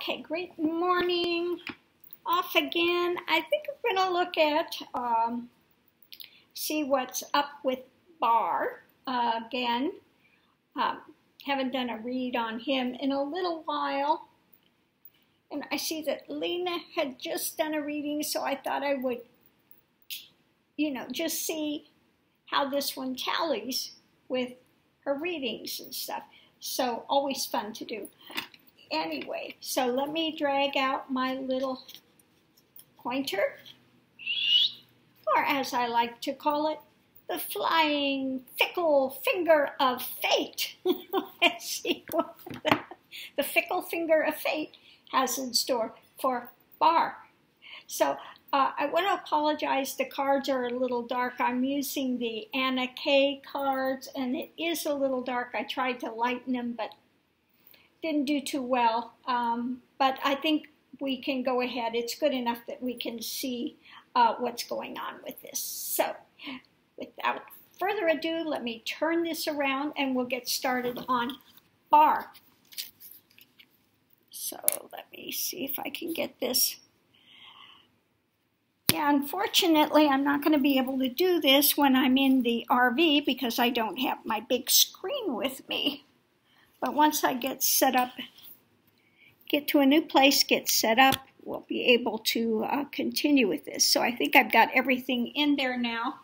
Okay, great morning. Off again. I think we're going to look at, see what's up with Barr again. Haven't done a read on him in a little while. And I see that Lena had just done a reading, so I thought I would, just see how this one tallies with her readings and stuff. So always fun to do. Anyway, so let me drag out my little pointer, or as I like to call it, the flying fickle finger of fate. Let's see what the fickle finger of fate has in store for Barr. So I want to apologize. The cards are a little dark. I'm using the Anna K cards, and it is a little dark. I tried to lighten them, but didn't do too well. But I think we can go ahead. It's good enough that we can see what's going on with this. So without further ado, let me turn this around and we'll get started on Barr. So let me see if I can get this. Yeah, unfortunately, I'm not going to be able to do this when I'm in the RV because I don't have my big screen with me. But once I get set up, get to a new place, get set up, we'll be able to continue with this. So I think I've got everything in there now.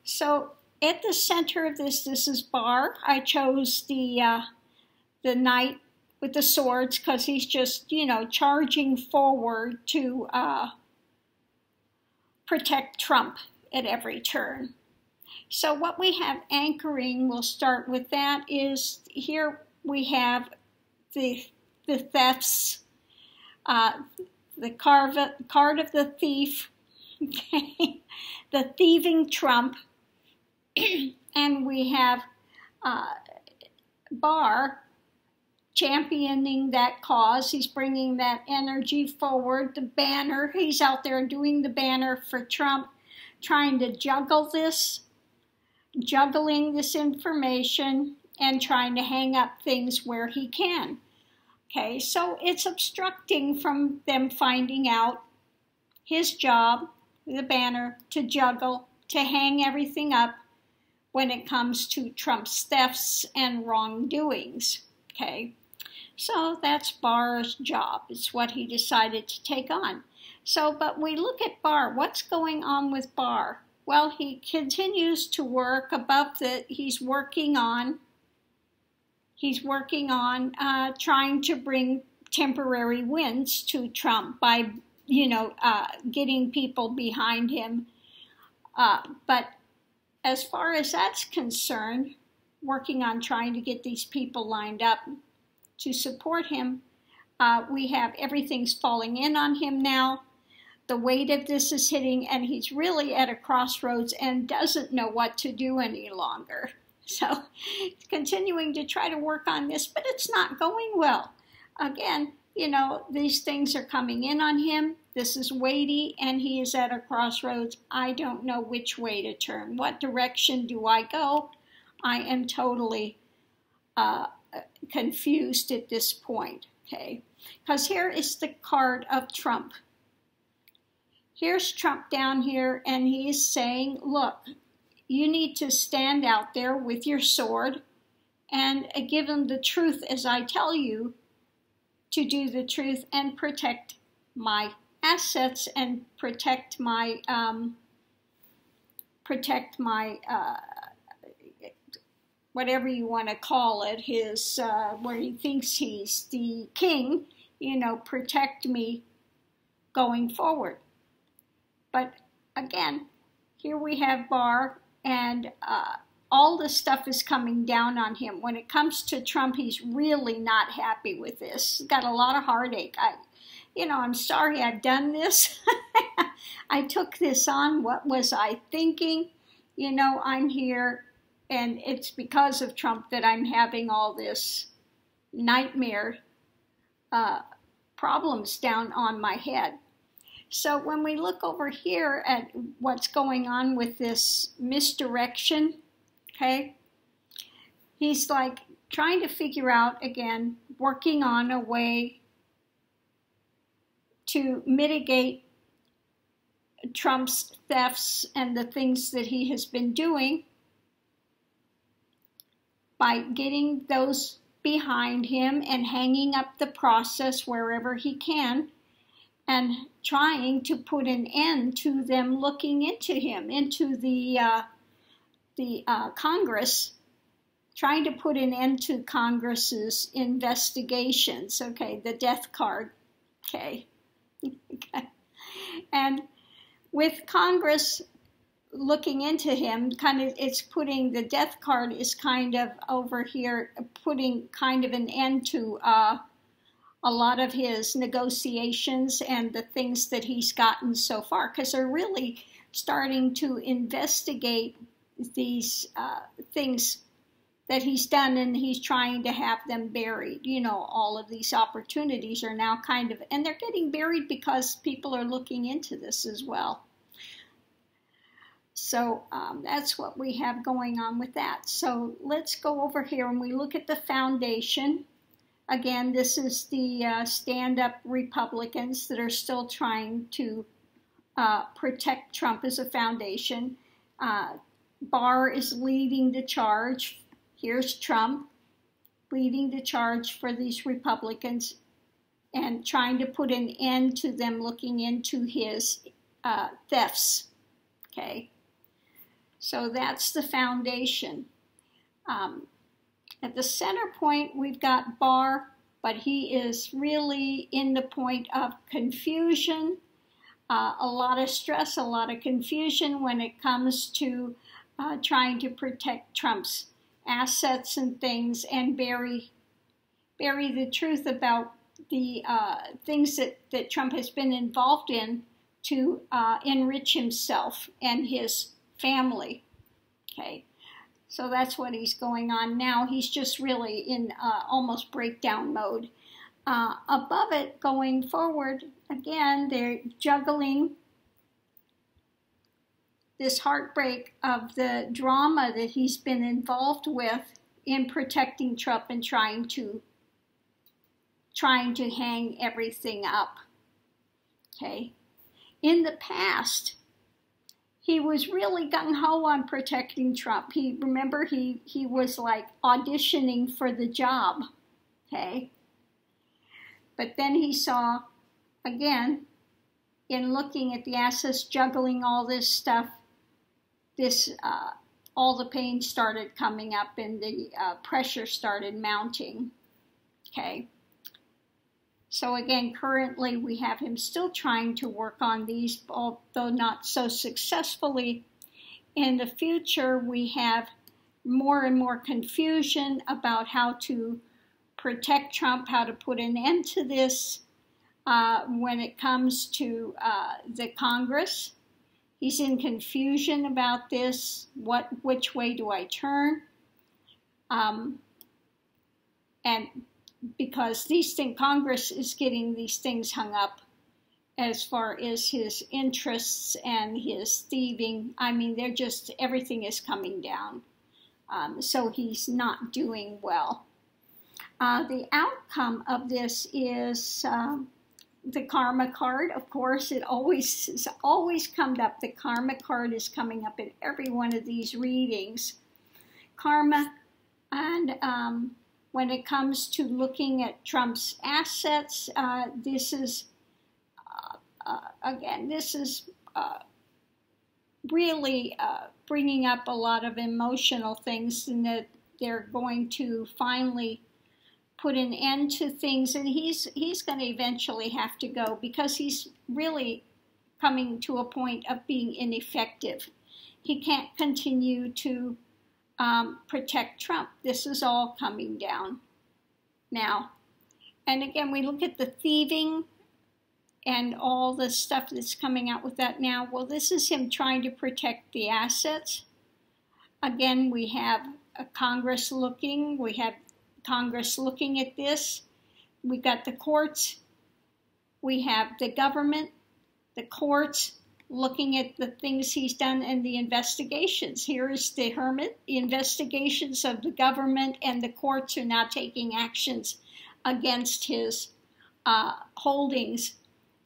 So at the center of this is Barr. I chose the knight with the swords because he's just, charging forward to protect Trump at every turn. So what we have anchoring, we'll start with that, is here we have the thefts, the card of the thief, okay, the thieving Trump, and we have Barr championing that cause. He's bringing that energy forward. The banner, he's out there doing the banner for Trump, trying to juggling this information and trying to hang up things where he can. Okay, so it's obstructing from them finding out his job, the banner, to juggle, to hang everything up when it comes to Trump's thefts and wrongdoings. Okay, so that's Barr's job. It's what he decided to take on. So, but we look at Barr. What's going on with Barr? Well, he continues to work above that. He's working on trying to bring temporary wins to Trump by, getting people behind him. But as far as that's concerned, working on trying to get these people lined up to support him, we have everything's falling in on him now. The weight of this is hitting, and he's really at a crossroads and doesn't know what to do any longer. So he's continuing to try to work on this, but it's not going well. Again, these things are coming in on him. This is weighty, and he is at a crossroads. I don't know which way to turn. What direction do I go? I am totally confused at this point, okay? Because here is the card of Trump. Here's Trump down here, and he's saying, look, you need to stand out there with your sword and give him the truth as I tell you to do the truth and protect my assets and protect my whatever you want to call it, his, where he thinks he's the king, protect me going forward. But again, here we have Barr, and all the stuff is coming down on him. When it comes to Trump, he's really not happy with this. He's got a lot of heartache. I'm sorry I've done this. I took this on. What was I thinking? I'm here, and it's because of Trump that I'm having all this nightmare problems down on my head. So when we look over here at what's going on with this misdirection, okay, he's like trying to figure out, again, working on a way to mitigate Trump's thefts and the things that he has been doing by getting those behind him and hanging up the process wherever he can and trying to put an end to them looking into him, into the Congress, trying to put an end to Congress's investigations, okay, the death card, okay. And with Congress looking into him, kind of, it's putting, the death card is kind of over here, putting kind of an end to a lot of his negotiations and the things that he's gotten so far, because they're really starting to investigate these things that he's done, and he's trying to have them buried. You know, all of these opportunities are now kind of, and they're getting buried because people are looking into this as well. So that's what we have going on with that. So let's go over here and we look at the foundation. Again, this is the stand-up Republicans that are still trying to protect Trump as a foundation. Barr is leading the charge. Here's Trump leading the charge for these Republicans and trying to put an end to them looking into his thefts. Okay, so that's the foundation. At the center point, we've got Barr, but he is really in the point of confusion, a lot of stress, a lot of confusion when it comes to trying to protect Trump's assets and things and bury the truth about the things that Trump has been involved in to enrich himself and his family. Okay. So that's what he's going on now. He's just really in almost breakdown mode. Above it, going forward, again, they're juggling this heartbreak of the drama that he's been involved with in protecting Trump and trying to hang everything up. Okay. In the past, he was really gung-ho on protecting Trump. Remember, he was like auditioning for the job, okay? But then he saw, again, in looking at the assets, juggling all this stuff, all the pain started coming up and the pressure started mounting, okay? So again, currently we have him still trying to work on these, although not so successfully. In the future, we have more and more confusion about how to protect Trump, how to put an end to this when it comes to the Congress. He's in confusion about this. Which way do I turn? And because Congress is getting these things hung up as far as his interests and his thieving. I mean, everything is coming down. So he's not doing well. The outcome of this is the karma card. Of course, it has always come up. The karma card is coming up in every one of these readings. Karma, and when it comes to looking at Trump's assets, this is, again, this is really bringing up a lot of emotional things, and that they're going to finally put an end to things, and he's going to eventually have to go because he's really coming to a point of being ineffective. He can't continue to protect Trump. This is all coming down now. And again, we look at the thieving and all the stuff that's coming out with that now. Well, this is him trying to protect the assets. Again, we have Congress looking. We have Congress looking at this. We got the courts. We have the government, the courts, looking at the things he's done and the investigations. Here is the hermit. The investigations of the government and the courts are now taking actions against his holdings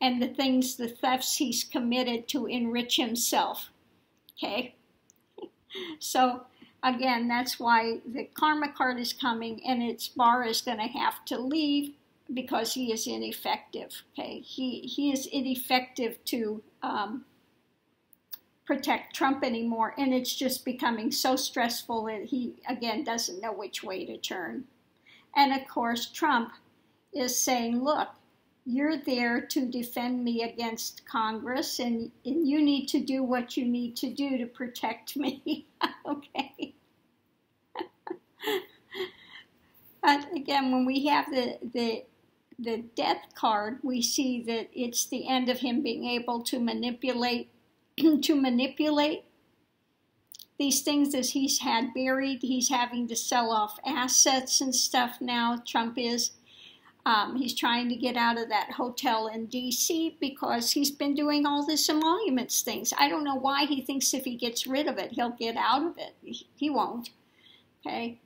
and the thefts he's committed to enrich himself. Okay? So, again, that's why the karma card is coming, and it's Barr is going to have to leave because he is ineffective. Okay? He is ineffective to protect Trump anymore, and it's just becoming so stressful that he, again, doesn't know which way to turn. And, of course, Trump is saying, look, you're there to defend me against Congress, and you need to do what you need to do to protect me. Okay. But again, when we have the death card, we see that it's the end of him being able to manipulate these things that he's had buried. He's having to sell off assets and stuff now. Trump is. He's trying to get out of that hotel in D.C. because he's been doing all this emoluments things. I don't know why he thinks if he gets rid of it, he'll get out of it. He won't. Okay?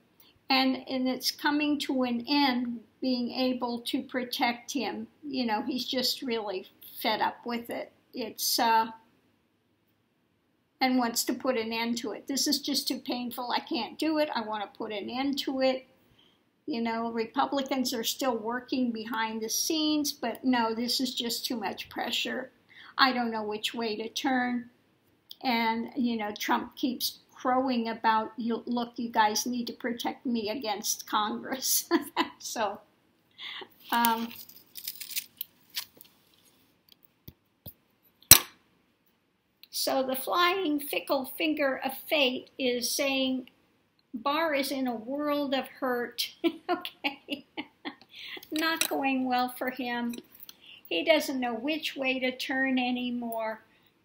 And it's coming to an end, being able to protect him. You know, he's just really fed up with it. It's, and wants to put an end to it. This is just too painful. I can't do it. I want to put an end to it. You know, Republicans are still working behind the scenes, but no, this is just too much pressure. I don't know which way to turn. And, you know, Trump keeps crowing about, look, you guys need to protect me against Congress. So, so the flying fickle finger of fate is saying, Barr is in a world of hurt. Okay. Not going well for him. He doesn't know which way to turn anymore.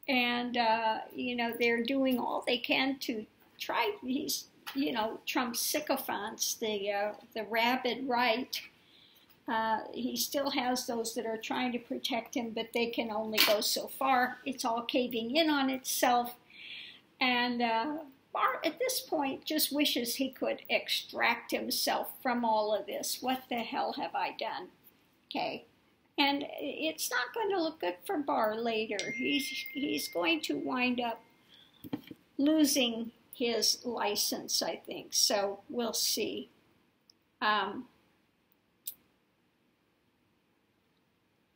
And, you know, they're doing all they can to try. He's, you know, Trump's sycophants, the rabid right. He still has those that are trying to protect him, but they can only go so far. It's all caving in on itself. And, Barr, at this point, just wishes he could extract himself from all of this. What the hell have I done? Okay. And it's not going to look good for Barr later. He's going to wind up losing his license, I think. So we'll see.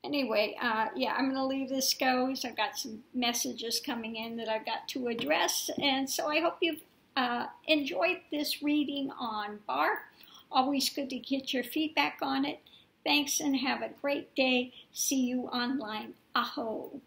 Anyway, yeah, I'm going to leave this go because I've got some messages coming in that I've got to address. And so I hope you've enjoyed this reading on Barr. Always good to get your feedback on it. Thanks and have a great day. See you online. Aho.